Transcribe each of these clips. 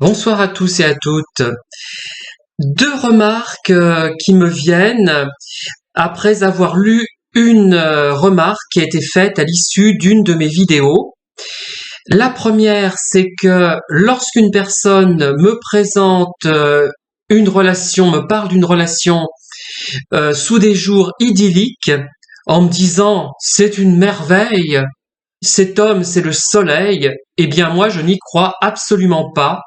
Bonsoir à tous et à toutes. Deux remarques qui me viennent après avoir lu une remarque qui a été faite à l'issue d'une de mes vidéos. La première, c'est que lorsqu'une personne me présente une relation, me parle d'une relation sous des jours idylliques, en me disant c'est une merveille, cet homme c'est le soleil, eh bien moi je n'y crois absolument pas.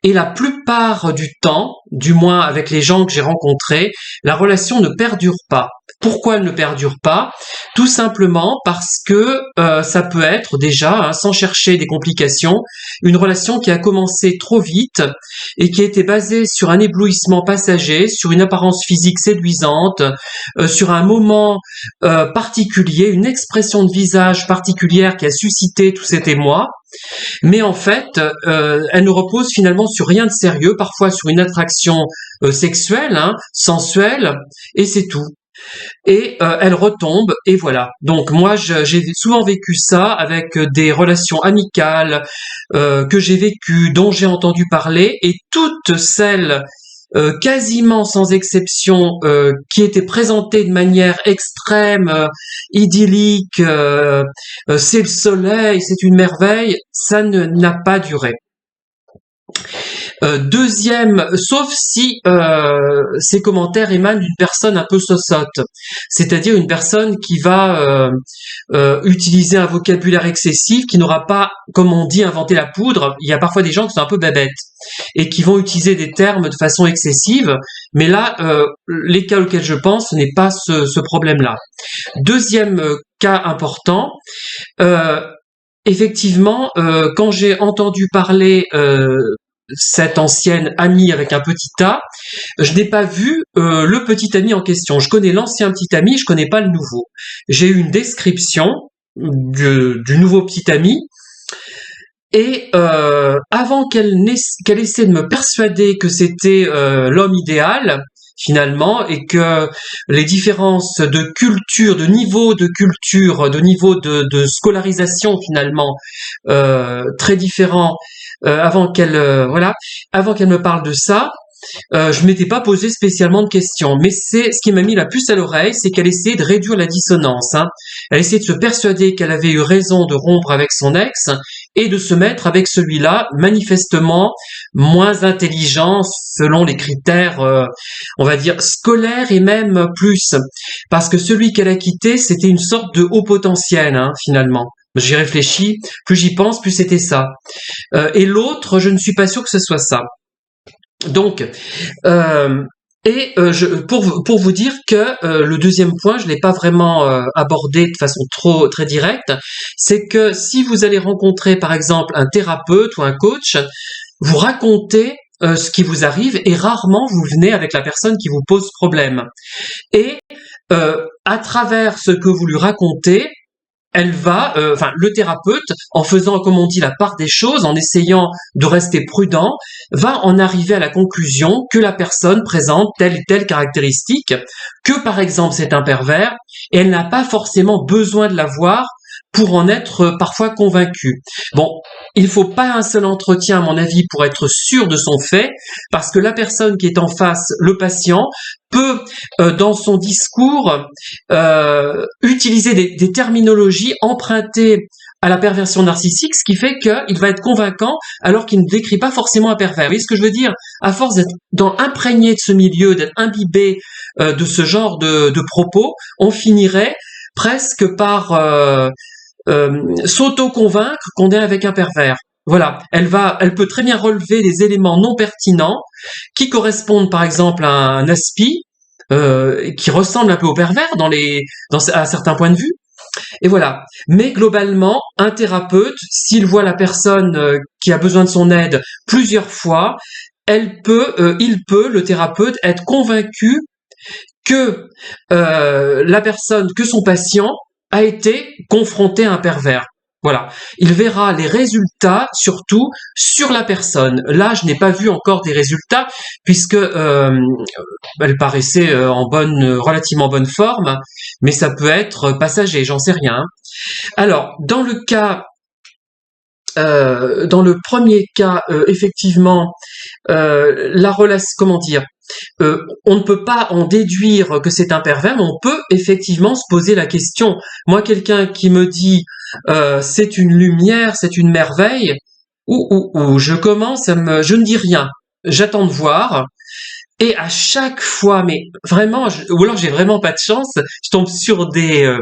Et la plupart du temps, du moins avec les gens que j'ai rencontrés, la relation ne perdure pas. Pourquoi elle ne perdure pas? Tout simplement parce que ça peut être déjà, sans chercher des complications, une relation qui a commencé trop vite et qui a été basée sur un éblouissement passager, sur une apparence physique séduisante, sur un moment particulier, une expression de visage particulière qui a suscité tout cet émoi. Mais en fait, elle ne repose finalement sur rien de sérieux, parfois sur une attraction sexuelle, sensuelle, et c'est tout. Et elle retombe, et voilà. Donc moi, j'ai souvent vécu ça avec des relations amicales que j'ai vécues, dont j'ai entendu parler, et toutes celles quasiment sans exception, qui étaient présentées de manière extrême, idyllique, c'est le soleil, c'est une merveille, ça n'a pas duré. Deuxième, sauf si ces commentaires émanent d'une personne un peu sosote, c'est-à-dire une personne qui va utiliser un vocabulaire excessif, qui n'aura pas, comme on dit, inventé la poudre. Il y a parfois des gens qui sont un peu bébêtes et qui vont utiliser des termes de façon excessive, mais là, les cas auxquels je pense, ce n'est pas ce problème-là. Deuxième cas important, effectivement, quand j'ai entendu parler cette ancienne amie avec un petit A, je n'ai pas vu le petit ami en question. Je connais l'ancien petit ami, je connais pas le nouveau. J'ai eu une description du nouveau petit ami, et avant qu'elle essaie de me persuader que c'était l'homme idéal, finalement, et que les différences de culture, de niveau de culture, de niveau de scolarisation finalement très différents, avant qu'elle me parle de ça, je m'étais pas posé spécialement de questions, mais c'est ce qui m'a mis la puce à l'oreille, c'est qu'elle essayait de réduire la dissonance. Elle essayait de se persuader qu'elle avait eu raison de rompre avec son ex et de se mettre avec celui-là, manifestement moins intelligent selon les critères, on va dire scolaires et même plus, parce que celui qu'elle a quitté, c'était une sorte de haut potentiel, finalement. J'y réfléchis, plus j'y pense, plus c'était ça. Et l'autre, je ne suis pas sûr que ce soit ça. Donc, pour vous dire que le deuxième point, je l'ai pas vraiment abordé de façon très directe, c'est que si vous allez rencontrer par exemple un thérapeute ou un coach, vous racontez ce qui vous arrive et rarement vous venez avec la personne qui vous pose problème. Et à travers ce que vous lui racontez, elle va, le thérapeute, en faisant, comme on dit, la part des choses, en essayant de rester prudent, va en arriver à la conclusion que la personne présente telle et telle caractéristique, que par exemple c'est un pervers, et elle n'a pas forcément besoin de la voir pour en être parfois convaincue. Bon, il faut pas un seul entretien, à mon avis, pour être sûr de son fait, parce que la personne qui est en face, le patient, peut, dans son discours, utiliser des terminologies empruntées à la perversion narcissique, ce qui fait qu'il va être convaincant alors qu'il ne décrit pas forcément un pervers. Vous voyez ce que je veux dire? À force d'être imprégné de ce milieu, d'être imbibé de ce genre de propos, on finirait presque par s'auto-convaincre qu'on est avec un pervers. Voilà, elle peut très bien relever des éléments non pertinents qui correspondent par exemple à un aspi, qui ressemble un peu au pervers à certains points de vue. Et voilà. Mais globalement, un thérapeute, s'il voit la personne qui a besoin de son aide plusieurs fois, le thérapeute, être convaincu que que son patient a été confronté à un pervers. Voilà. Il verra les résultats surtout sur la personne. Là, je n'ai pas vu encore des résultats puisque elle paraissait relativement bonne forme, mais ça peut être passager, j'en sais rien. Alors, dans le cas dans le premier cas, effectivement, la relation, comment dire, on ne peut pas en déduire que c'est un pervers, mais on peut effectivement se poser la question. Moi, quelqu'un qui me dit c'est une lumière, c'est une merveille, ou je commence je ne dis rien, j'attends de voir. Et à chaque fois, mais vraiment, ou alors j'ai vraiment pas de chance, je tombe sur des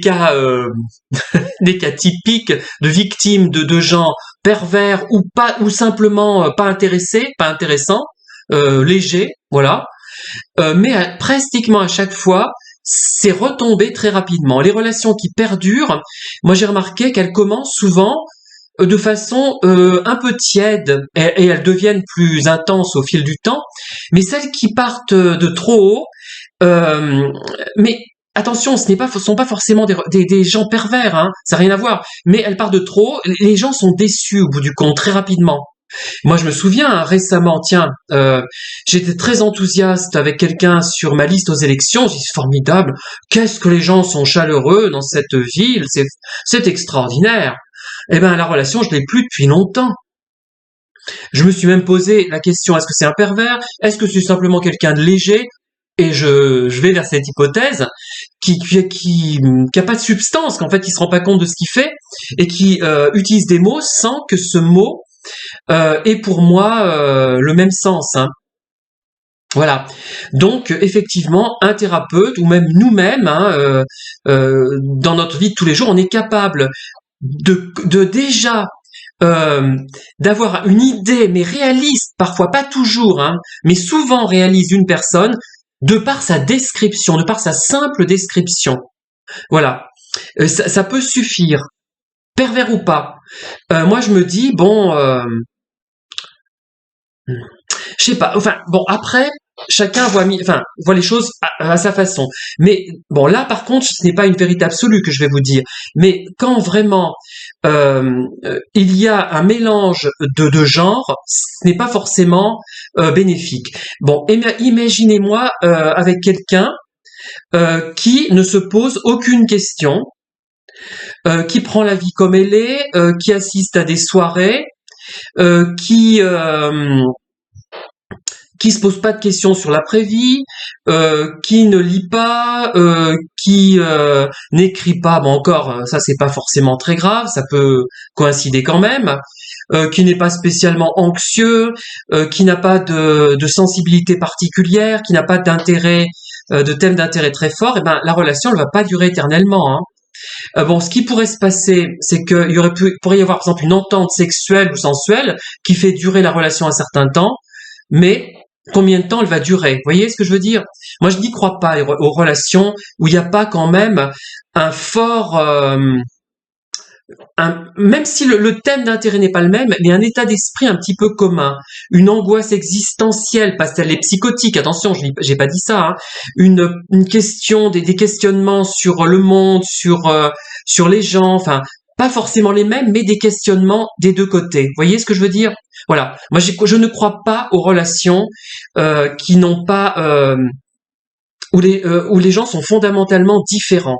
cas des cas typiques de victimes de gens pervers ou pas, ou simplement pas intéressés, pas intéressants, légers, voilà. Mais pratiquement à chaque fois, c'est retombé très rapidement. Les relations qui perdurent, moi j'ai remarqué qu'elles commencent souvent de façon un peu tiède et elles deviennent plus intenses au fil du temps. Mais celles qui partent de trop haut, mais attention, sont pas forcément des gens pervers, hein, ça n'a rien à voir. Mais elles partent de trop haut, les gens sont déçus au bout du compte très rapidement. Moi, je me souviens hein, récemment, tiens, j'étais très enthousiaste avec quelqu'un sur ma liste aux élections. J'ai dit c'est formidable. Qu'est-ce que les gens sont chaleureux dans cette ville, c'est extraordinaire. Eh ben, la relation, je l'ai plus depuis longtemps. Je me suis même posé la question est-ce que c'est un pervers? Est-ce que c'est simplement quelqu'un de léger? Et je vais vers cette hypothèse qui a pas de substance, qu'en fait, il se rend pas compte de ce qu'il fait et qui utilise des mots sans que ce mot ait pour moi le même sens. Hein. Voilà. Donc effectivement, un thérapeute ou même nous-mêmes, hein, dans notre vie de tous les jours, on est capable de déjà d'avoir une idée, mais réaliste, parfois pas toujours, hein, mais souvent réalise une personne de par sa description, de par sa simple description. Voilà. Ça peut suffire, pervers ou pas. Moi, je me dis, bon, je sais pas. Enfin, bon, après, chacun voit les choses à sa façon. Mais bon, là, par contre, ce n'est pas une vérité absolue que je vais vous dire. Mais quand vraiment il y a un mélange de genres, ce n'est pas forcément bénéfique. Bon, imaginez-moi avec quelqu'un qui ne se pose aucune question, qui prend la vie comme elle est, qui assiste à des soirées, qui se pose pas de questions sur l'après-vie, qui ne lit pas, qui n'écrit pas, bon encore, ça c'est pas forcément très grave, ça peut coïncider quand même, qui n'est pas spécialement anxieux, qui n'a pas de sensibilité particulière, qui n'a pas d'intérêt, de thème d'intérêt très fort, et ben la relation elle va pas durer éternellement. Hein. Bon, ce qui pourrait se passer, c'est qu'il pourrait y avoir par exemple une entente sexuelle ou sensuelle qui fait durer la relation un certain temps, mais combien de temps elle va durer? Vous voyez ce que je veux dire? Moi, je n'y crois pas aux relations où il n'y a pas quand même un fort, même si le thème d'intérêt n'est pas le même, mais un état d'esprit un petit peu commun, une angoisse existentielle, pas celle est psychotique. Attention, j'ai pas dit ça. Hein, une question, des questionnements sur le monde, sur les gens. Enfin, pas forcément les mêmes, mais des questionnements des deux côtés. Vous voyez ce que je veux dire? Voilà. Moi, je ne crois pas aux relations qui n'ont pas où les gens sont fondamentalement différents.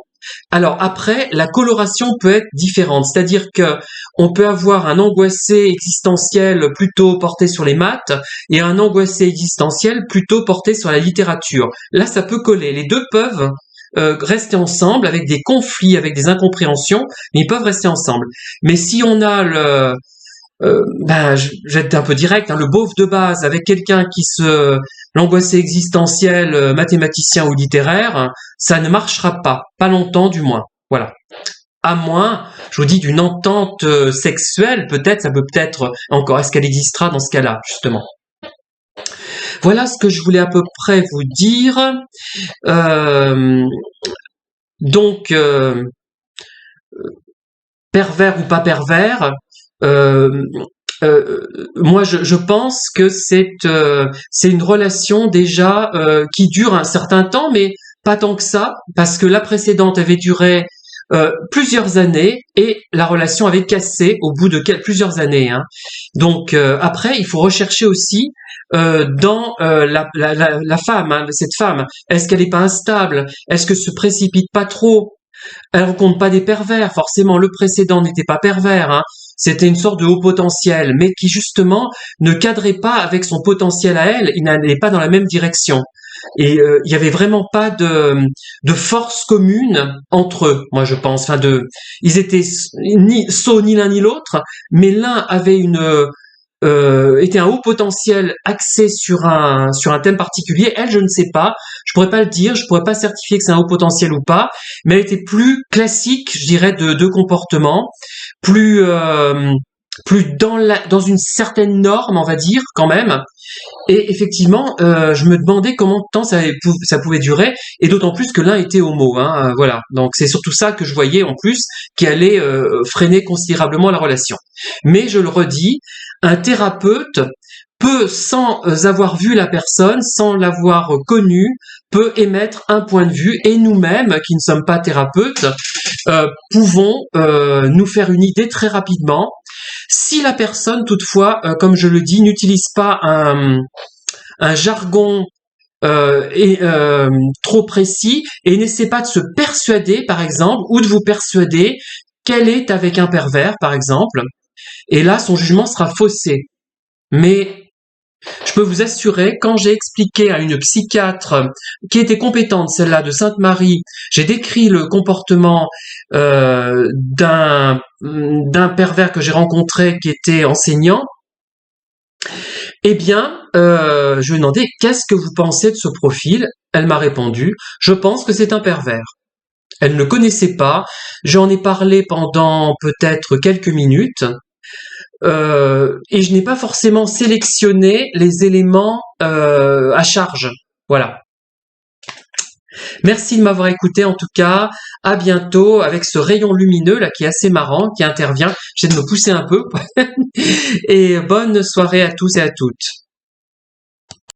Alors après, la coloration peut être différente, c'est-à-dire que on peut avoir un angoissé existentiel plutôt porté sur les maths et un angoissé existentiel plutôt porté sur la littérature. Là, ça peut coller. Les deux peuvent rester ensemble avec des conflits, avec des incompréhensions, mais ils peuvent rester ensemble. Mais si on a je vais être un peu direct, hein, le beauf de base avec quelqu'un l'angoissé existentiel, mathématicien ou littéraire, ça ne marchera pas longtemps du moins. Voilà. À moins, je vous dis, d'une entente sexuelle, peut-être, ça peut peut-être encore. Est-ce qu'elle existera dans ce cas-là, justement? Voilà ce que je voulais à peu près vous dire. Donc, pervers ou pas pervers, moi je pense que c'est une relation déjà qui dure un certain temps, mais pas tant que ça, parce que la précédente avait duré plusieurs années et la relation avait cassé au bout de plusieurs années. Hein. Donc après, il faut rechercher aussi dans la femme, hein, cette femme. Est-ce qu'elle n'est pas instable? Est-ce que se précipite pas trop? Elle rencontre pas des pervers, forcément le précédent n'était pas pervers, hein. c'était une sorte de haut potentiel, mais qui justement ne cadrait pas avec son potentiel à elle, il n'allait pas dans la même direction. Et il y avait vraiment pas de force commune entre eux, moi je pense. Enfin, ils étaient ni sots ni l'un ni l'autre, mais l'un avait était un haut potentiel axé sur un thème particulier. Elle, je ne sais pas, je pourrais pas le dire, je pourrais pas certifier que c'est un haut potentiel ou pas, mais elle était plus classique, je dirais, de comportement, plus plus dans une certaine norme, on va dire quand même. Et effectivement, je me demandais combien de temps ça pouvait durer, et d'autant plus que l'un était homo, hein, voilà. Donc c'est surtout ça que je voyais en plus qui allait freiner considérablement la relation. Mais je le redis, un thérapeute peut, sans avoir vu la personne, sans l'avoir connue, peut émettre un point de vue, et nous-mêmes, qui ne sommes pas thérapeutes, pouvons nous faire une idée très rapidement. Si la personne, toutefois, comme je le dis, n'utilise pas un jargon trop précis, et n'essaie pas de se persuader, par exemple, ou de vous persuader qu'elle est avec un pervers, par exemple, et là, son jugement sera faussé. Mais je peux vous assurer, quand j'ai expliqué à une psychiatre qui était compétente, celle-là de Sainte-Marie, j'ai décrit le comportement d'un pervers que j'ai rencontré qui était enseignant, eh bien, je lui ai demandé « Qu'est-ce que vous pensez de ce profil ?» Elle m'a répondu « Je pense que c'est un pervers. » Elle ne le connaissait pas, j'en ai parlé pendant peut-être quelques minutes, et je n'ai pas forcément sélectionné les éléments à charge. Voilà. Merci de m'avoir écouté en tout cas. À bientôt avec ce rayon lumineux là qui est assez marrant, qui intervient. J'essaie de me pousser un peu. Et bonne soirée à tous et à toutes.